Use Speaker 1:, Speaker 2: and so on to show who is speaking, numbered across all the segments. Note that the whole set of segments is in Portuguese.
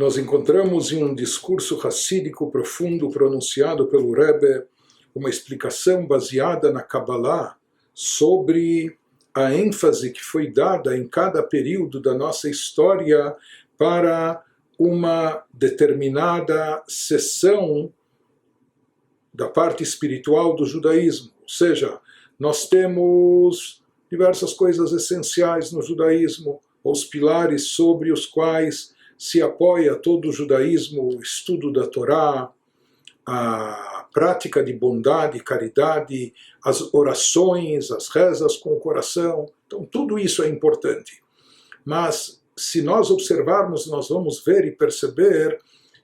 Speaker 1: nós encontramos em um discurso racídico profundo pronunciado pelo Rebbe uma explicação baseada na Kabbalah sobre a ênfase que foi dada em cada período da nossa história para uma determinada seção da parte espiritual do judaísmo. Ou seja, nós temos diversas coisas essenciais no judaísmo, os pilares sobre os quais se apoia todo o judaísmo, o estudo da Torá, a prática de bondade e caridade, as orações, as rezas com o coração. Então, tudo isso é importante. Mas, se nós observarmos, nós vamos ver e perceber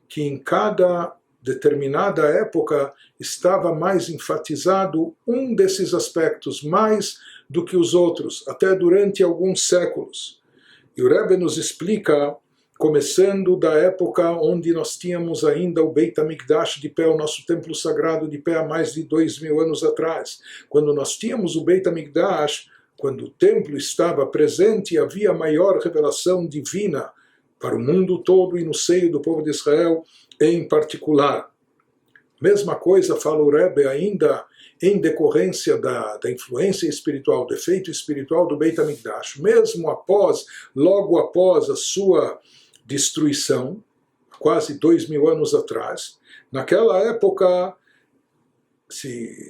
Speaker 1: que em cada determinada época estava mais enfatizado um desses aspectos, mais do que os outros, até durante alguns séculos. E o Rebbe nos explica, começando da época onde nós tínhamos ainda o Beit HaMikdash de pé, o nosso templo sagrado de pé há mais de 2000 anos atrás. Quando nós tínhamos o Beit HaMikdash, quando o templo estava presente, havia maior revelação divina para o mundo todo e no seio do povo de Israel em particular. Mesma coisa fala o Rebbe ainda em decorrência da influência espiritual, do efeito espiritual do Beit HaMikdash, mesmo logo após a sua destruição, quase 2000 anos atrás. Naquela época,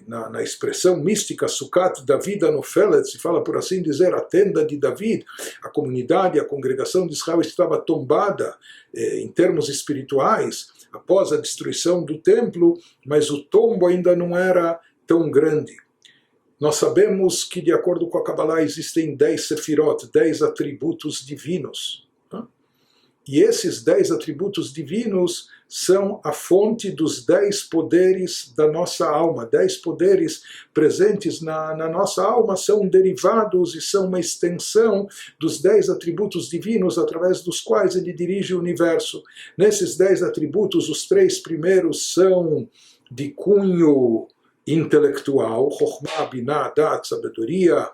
Speaker 1: na expressão mística Sukkot David Anofelet, se fala por assim dizer, a tenda de David, a comunidade, a congregação de Israel estava tombada em termos espirituais após a destruição do templo, mas o tombo ainda não era tão grande. Nós sabemos que, de acordo com a Kabbalah, existem 10 sefirot, 10 atributos divinos. E esses 10 atributos divinos são a fonte dos 10 poderes da nossa alma. 10 poderes presentes na nossa alma são derivados e são uma extensão dos 10 atributos divinos através dos quais ele dirige o universo. Nesses 10 atributos, os 3 primeiros são de cunho intelectual, Chokhmah, Binah, Dat, sabedoria,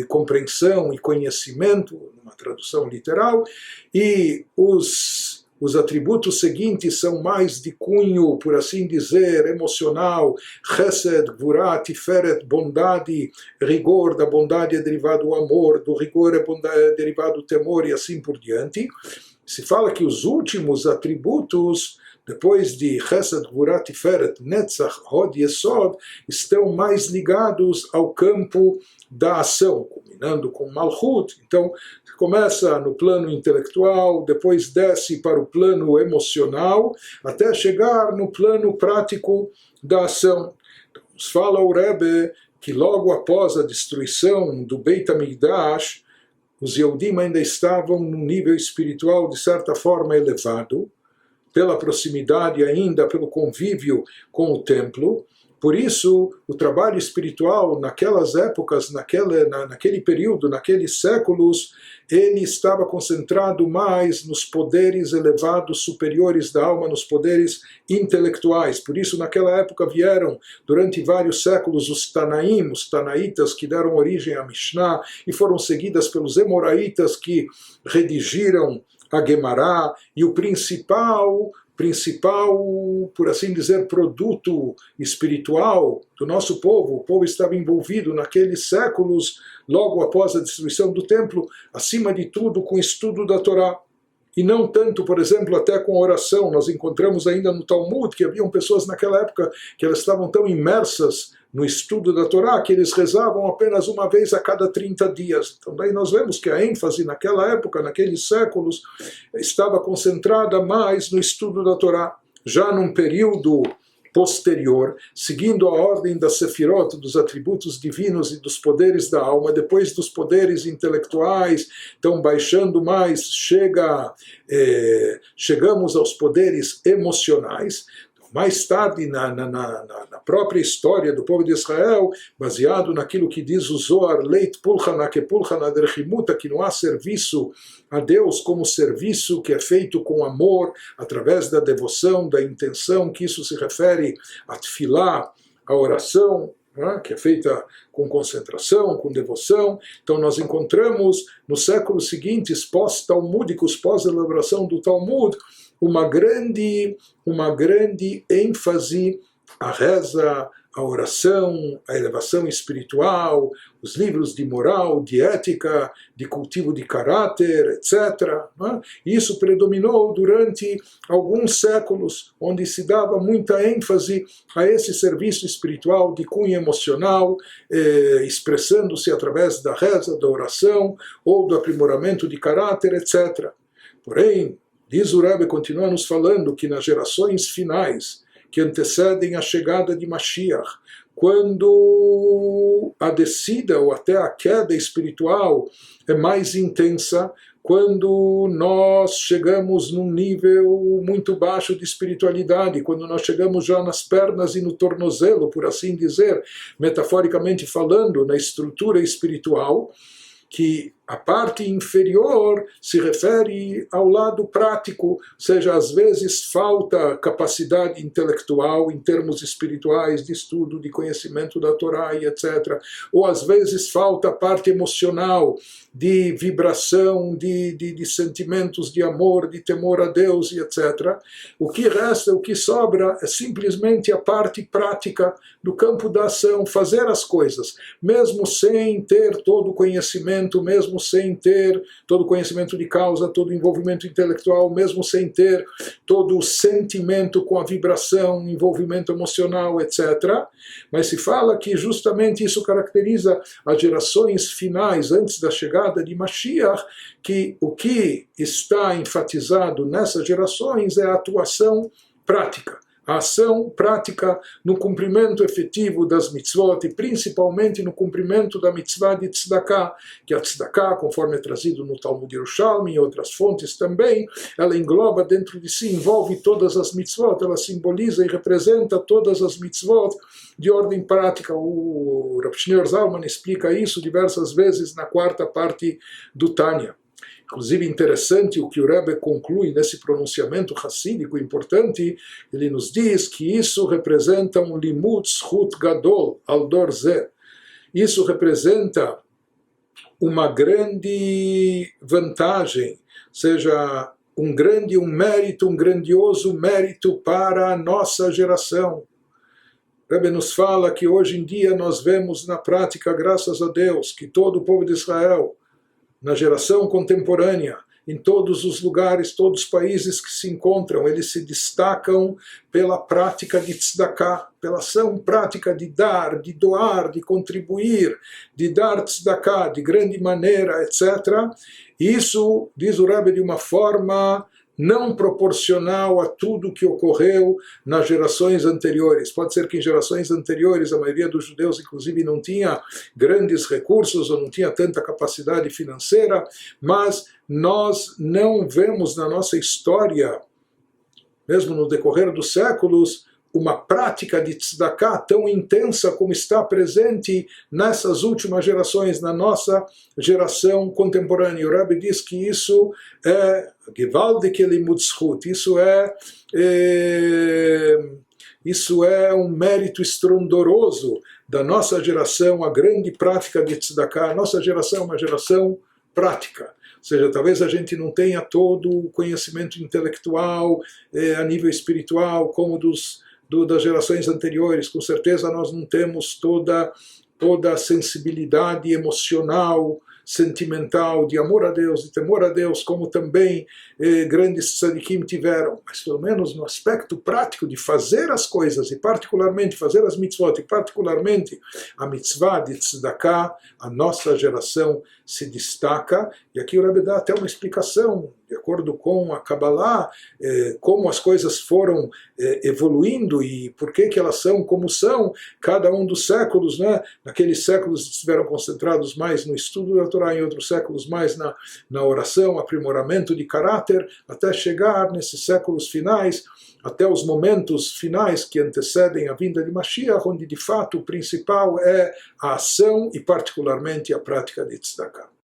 Speaker 1: compreensão e conhecimento, numa tradução literal, e os atributos seguintes são mais de cunho, por assim dizer, emocional, Chesed, Gvurah, Tiferet, bondade, rigor, da bondade é derivado o amor, do rigor é derivado o temor e assim por diante. Se fala que os últimos atributos, depois de Chesed, Gvurah, Tiferet, Netzach, Hod e Yesod, estão mais ligados ao campo da ação, culminando com Malchut. Então, começa no plano intelectual, depois desce para o plano emocional, até chegar no plano prático da ação. Então, nos fala o Rebbe que logo após a destruição do Beit HaMikdash, os Yehudim ainda estavam num nível espiritual de certa forma elevado, pela proximidade ainda, pelo convívio com o templo. Por isso, o trabalho espiritual naquelas épocas, naquele período, naqueles séculos, ele estava concentrado mais nos poderes elevados, superiores da alma, nos poderes intelectuais. Por isso, naquela época vieram, durante vários séculos, os Tanaim, os Tanaitas, que deram origem à Mishnah, e foram seguidas pelos Emoraitas, que redigiram a Gemara, e o principal, por assim dizer, produto espiritual do nosso povo. O povo estava envolvido naqueles séculos, logo após a destruição do templo, acima de tudo com o estudo da Torá. E não tanto, por exemplo, até com oração. Nós encontramos ainda no Talmud que haviam pessoas naquela época que elas estavam tão imersas no estudo da Torá que eles rezavam apenas uma vez a cada 30 dias. Então daí nós vemos que a ênfase naquela época, naqueles séculos, estava concentrada mais no estudo da Torá. Já num período posterior, seguindo a ordem da Sefirot, dos atributos divinos e dos poderes da alma, depois dos poderes intelectuais, então baixando mais, chegamos aos poderes emocionais. Mais tarde, na própria história do povo de Israel, baseado naquilo que diz o Zohar, Leit Pulchana ke Pulchana derchimuta, que não há serviço a Deus como serviço que é feito com amor, através da devoção, da intenção, que isso se refere a tefilá, a oração. né, que é feita com concentração, com devoção. Então nós encontramos nos séculos seguintes, pós-talmúdicos, pós-elaboração do Talmud, uma grande ênfase à reza, a oração, a elevação espiritual, os livros de moral, de ética, de cultivo de caráter, etc. Isso predominou durante alguns séculos, onde se dava muita ênfase a esse serviço espiritual de cunho emocional, expressando-se através da reza, da oração, ou do aprimoramento de caráter, etc. Porém, diz o Rebbe, continua nos falando que nas gerações finais, que antecedem a chegada de Mashiach, quando a descida ou até a queda espiritual é mais intensa, quando nós chegamos num nível muito baixo de espiritualidade, quando nós chegamos já nas pernas e no tornozelo, por assim dizer, metaforicamente falando, na estrutura espiritual, que a parte inferior se refere ao lado prático, ou seja, às vezes falta capacidade intelectual em termos espirituais, de estudo, de conhecimento da Torá e etc. Ou às vezes falta a parte emocional, de vibração, de sentimentos de amor, de temor a Deus e etc. O que resta, o que sobra é simplesmente a parte prática do campo da ação, fazer as coisas, mesmo sem ter todo o conhecimento, mesmo sem ter todo o conhecimento de causa, todo o envolvimento intelectual, mesmo sem ter todo o sentimento com a vibração, envolvimento emocional, etc. Mas se fala que justamente isso caracteriza as gerações finais, antes da chegada de Mashiach, que o que está enfatizado nessas gerações é a atuação prática. A ação prática no cumprimento efetivo das mitzvot e principalmente no cumprimento da mitzvah de tzedakah, que a tzedakah, conforme é trazido no Talmud Yerushalmi e em outras fontes também, ela engloba dentro de si, envolve todas as mitzvot, ela simboliza e representa todas as mitzvot de ordem prática. O Rav Shneur Zalman explica isso diversas vezes na quarta parte do Tânia. Inclusive, interessante o que o Rebbe conclui nesse pronunciamento hassídico importante, ele nos diz que isso representa um limud zchut gadol al dor zeh. Isso representa uma grande vantagem, ou seja, um mérito, um grandioso mérito para a nossa geração. O Rebbe nos fala que hoje em dia nós vemos na prática, graças a Deus, que todo o povo de Israel, na geração contemporânea, em todos os lugares, todos os países que se encontram, eles se destacam pela prática de tzedakah, pela ação prática de dar, de doar, de contribuir, de dar tzedakah de grande maneira, etc. Isso, diz o Rebbe, de uma forma não proporcional a tudo que ocorreu nas gerações anteriores. Pode ser que em gerações anteriores a maioria dos judeus, inclusive, não tinha grandes recursos ou não tinha tanta capacidade financeira, mas nós não vemos na nossa história, mesmo no decorrer dos séculos, uma prática de tzedakah tão intensa como está presente nessas últimas gerações, na nossa geração contemporânea. O Rebbe diz que isso é gewaltige limud zchut, isso é um mérito estrondoroso da nossa geração, a grande prática de tzedakah. A nossa geração é uma geração prática. Ou seja, talvez a gente não tenha todo o conhecimento intelectual a nível espiritual como das gerações anteriores. Com certeza nós não temos toda a sensibilidade emocional, sentimental, de amor a Deus, de temor a Deus, como também grandes tzadikim tiveram. Mas pelo menos no aspecto prático de fazer as coisas, e particularmente fazer as mitzvot, e particularmente a mitzvah de tzedakah, a nossa geração se destaca. E aqui o Rebbe dá até uma explicação, de acordo com a Kabbalah, como as coisas foram evoluindo e por que elas são como são, cada um dos séculos, né? Naqueles séculos estiveram concentrados mais no estudo da Torá, em outros séculos mais na oração, aprimoramento de caráter, até chegar nesses séculos finais, até os momentos finais que antecedem a vinda de Mashiach, onde de fato o principal é a ação e particularmente a prática de tzedakah.